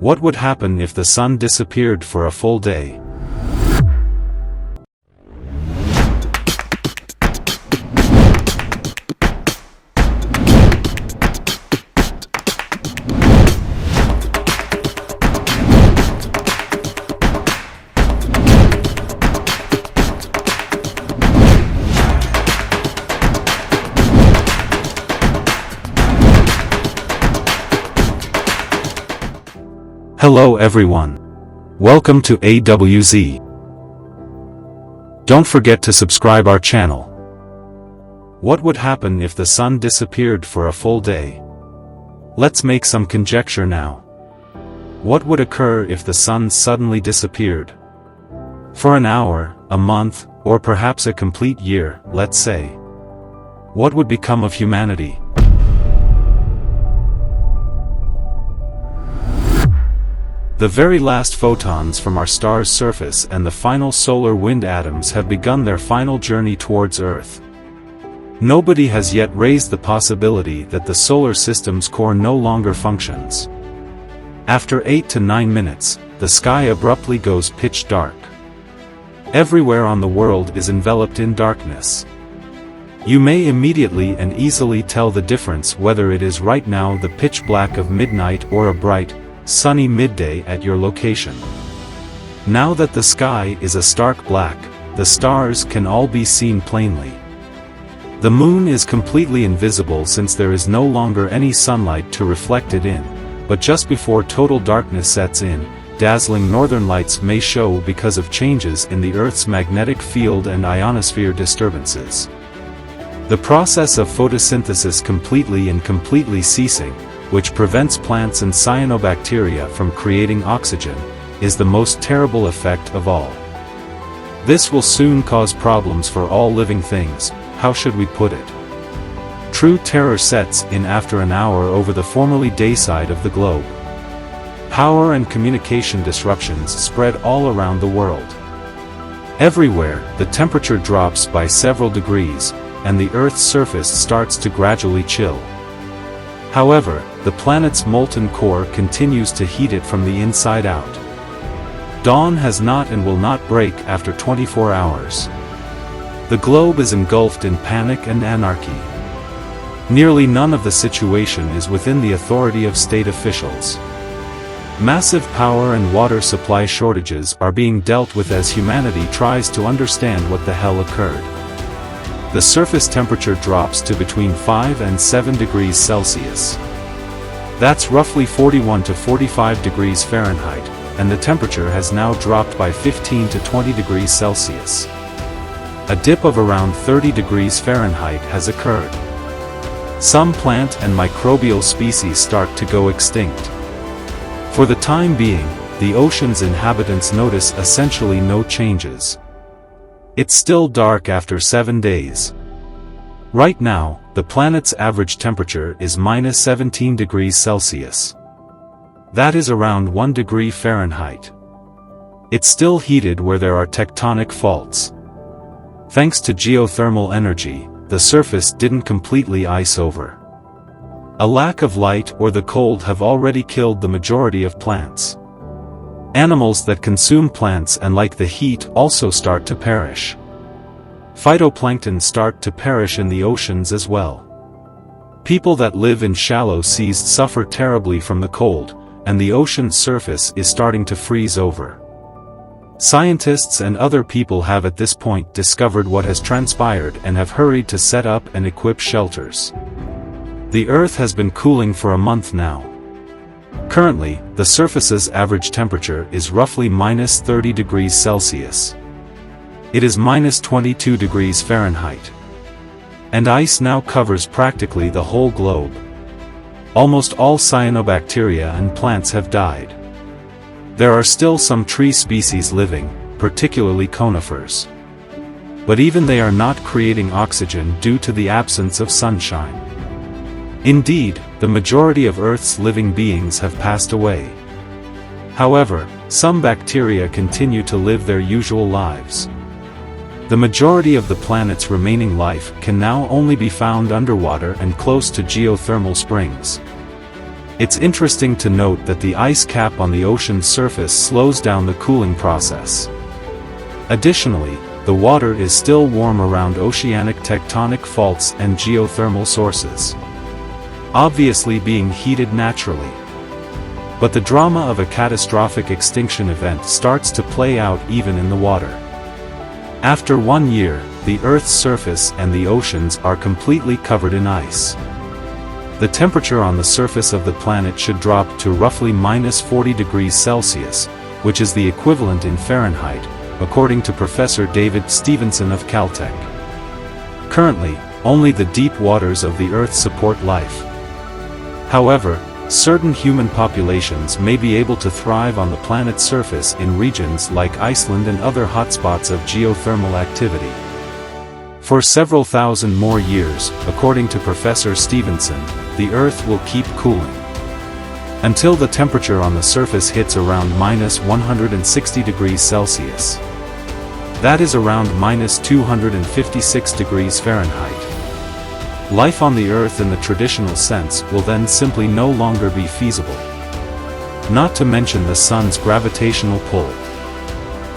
What would happen if the sun disappeared for a full day? Hello everyone. Welcome to AWZ. Don't forget to subscribe our channel. What would happen if the sun disappeared for a full day? Let's make some conjecture now. What would occur if the sun suddenly disappeared? For an hour, a month, or perhaps a complete year, let's say. What would become of humanity? The very last photons from our star's surface and the final solar wind atoms have begun their final journey towards Earth. Nobody has yet raised the possibility that the solar system's core no longer functions. After 8 to 9 minutes, the sky abruptly goes pitch dark. Everywhere on the world is enveloped in darkness. You may immediately and easily tell the difference whether it is right now the pitch black of midnight or a bright, sunny midday at your location. Now that the sky is a stark black, the stars can all be seen plainly. The moon is completely invisible since there is no longer any sunlight to reflect it in, but just before total darkness sets in, dazzling northern lights may show because of changes in the Earth's magnetic field and ionosphere disturbances. The process of photosynthesis completely ceasing, which prevents plants and cyanobacteria from creating oxygen, is the most terrible effect of all. This will soon cause problems for all living things. How should we put it? True terror sets in after an hour over the formerly day side of the globe. Power and communication disruptions spread all around the world. Everywhere, the temperature drops by several degrees, and the Earth's surface starts to gradually chill. However, the planet's molten core continues to heat it from the inside out. Dawn has not and will not break after 24 hours. The globe is engulfed in panic and anarchy. Nearly none of the situation is within the authority of state officials. Massive power and water supply shortages are being dealt with as humanity tries to understand what the hell occurred. The surface temperature drops to between 5 and 7 degrees Celsius. That's roughly 41 to 45 degrees Fahrenheit, and the temperature has now dropped by 15 to 20 degrees Celsius. A dip of around 30 degrees Fahrenheit has occurred. Some plant and microbial species start to go extinct. For the time being, the ocean's inhabitants notice essentially no changes. It's still dark after 7 days. Right now, the planet's average temperature is minus 17 degrees Celsius. That is around 1 degree Fahrenheit. It's still heated where there are tectonic faults. Thanks to geothermal energy, the surface didn't completely ice over. A lack of light or the cold have already killed the majority of plants. Animals that consume plants and like the heat also start to perish. Phytoplankton start to perish in the oceans as well. People that live in shallow seas suffer terribly from the cold, and the ocean's surface is starting to freeze over. Scientists and other people have at this point discovered what has transpired and have hurried to set up and equip shelters. The Earth has been cooling for a month now. Currently, the surface's average temperature is roughly minus 30 degrees Celsius. It is minus 22 degrees Fahrenheit. And ice now covers practically the whole globe. Almost all cyanobacteria and plants have died. There are still some tree species living, particularly conifers. But even they are not creating oxygen due to the absence of sunshine. Indeed, the majority of Earth's living beings have passed away. However, some bacteria continue to live their usual lives. The majority of the planet's remaining life can now only be found underwater and close to geothermal springs. It's interesting to note that the ice cap on the ocean's surface slows down the cooling process. Additionally, the water is still warm around oceanic tectonic faults and geothermal sources, obviously being heated naturally. But the drama of a catastrophic extinction event starts to play out even in the water. After 1 year, the Earth's surface and the oceans are completely covered in ice. The temperature on the surface of the planet should drop to roughly -40 degrees Celsius, which is the equivalent in Fahrenheit, according to Professor David Stevenson of Caltech. Currently, only the deep waters of the Earth support life. However, certain human populations may be able to thrive on the planet's surface in regions like Iceland and other hotspots of geothermal activity. For several thousand more years, according to Professor Stevenson, the Earth will keep cooling until the temperature on the surface hits around -160 degrees Celsius. That is around -256 degrees Fahrenheit. Life on the Earth in the traditional sense will then simply no longer be feasible. Not to mention the Sun's gravitational pull.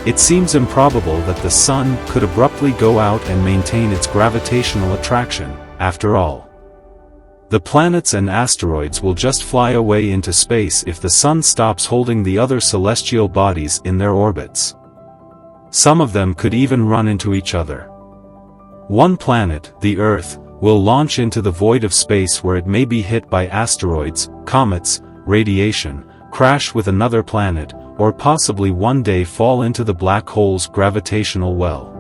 It seems improbable that the Sun could abruptly go out and maintain its gravitational attraction, after all. The planets and asteroids will just fly away into space if the Sun stops holding the other celestial bodies in their orbits. Some of them could even run into each other. One planet, the Earth, will launch into the void of space where it may be hit by asteroids, comets, radiation, crash with another planet, or possibly one day fall into the black hole's gravitational well.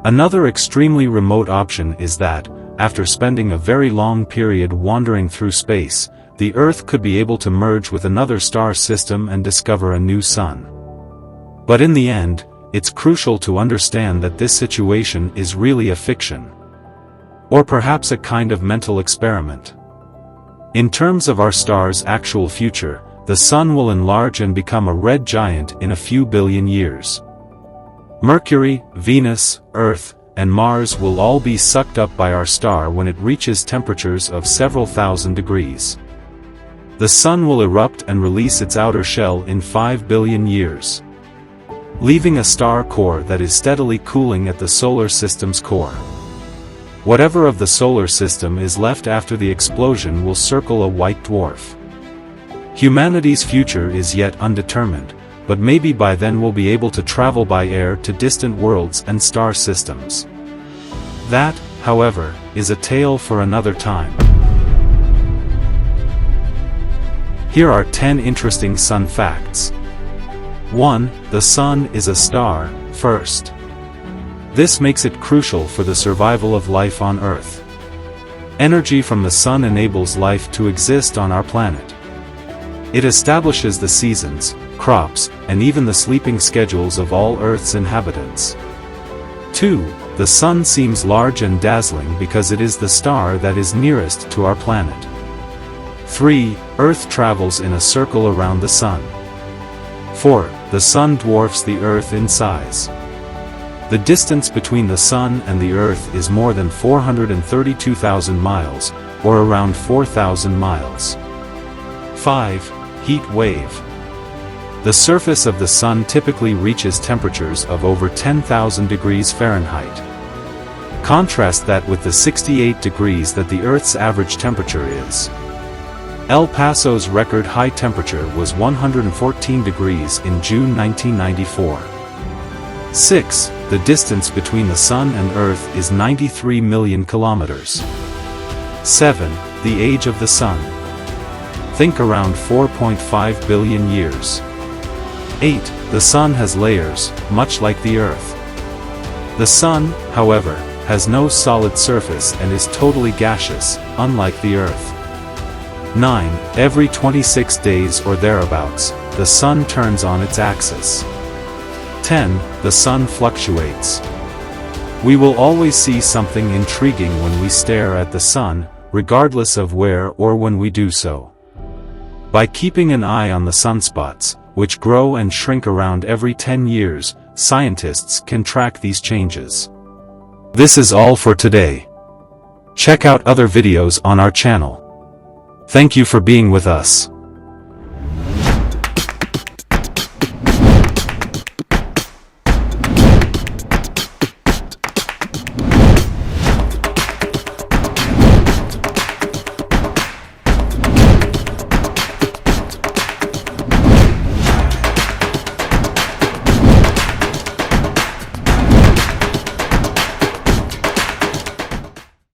Another extremely remote option is that, after spending a very long period wandering through space, the Earth could be able to merge with another star system and discover a new sun. But in the end, it's crucial to understand that this situation is really a fiction. Or perhaps a kind of mental experiment. In terms of our star's actual future, the Sun will enlarge and become a red giant in a few billion years. Mercury, Venus, Earth, and Mars will all be sucked up by our star when it reaches temperatures of several thousand degrees. The Sun will erupt and release its outer shell in 5 billion years, leaving a star core that is steadily cooling at the solar system's core. Whatever of the solar system is left after the explosion will circle a white dwarf. Humanity's future is yet undetermined, but maybe by then we'll be able to travel by air to distant worlds and star systems. That, however, is a tale for another time. Here are 10 interesting Sun facts. 1. The Sun is a star, first. This makes it crucial for the survival of life on Earth. Energy from the Sun enables life to exist on our planet. It establishes the seasons, crops, and even the sleeping schedules of all Earth's inhabitants. 2. The Sun seems large and dazzling because it is the star that is nearest to our planet. 3. Earth travels in a circle around the Sun. 4. The Sun dwarfs the Earth in size. The distance between the Sun and the Earth is more than 432,000 miles, or around 4,000 miles. 5. Heat wave. The surface of the Sun typically reaches temperatures of over 10,000 degrees Fahrenheit. Contrast that with the 68 degrees that the Earth's average temperature is. El Paso's record high temperature was 114 degrees in June 1994. 6. The distance between the Sun and Earth is 93 million kilometers. 7. The age of the Sun. Think around 4.5 billion years. 8. The Sun has layers, much like the Earth. The Sun, however, has no solid surface and is totally gaseous, unlike the Earth. 9. Every 26 days or thereabouts, the Sun turns on its axis. 10. The Sun fluctuates. We will always see something intriguing when we stare at the Sun, regardless of where or when we do so. By keeping an eye on the sunspots, which grow and shrink around every 10 years, scientists can track these changes. This is all for today. Check out other videos on our channel. Thank you for being with us.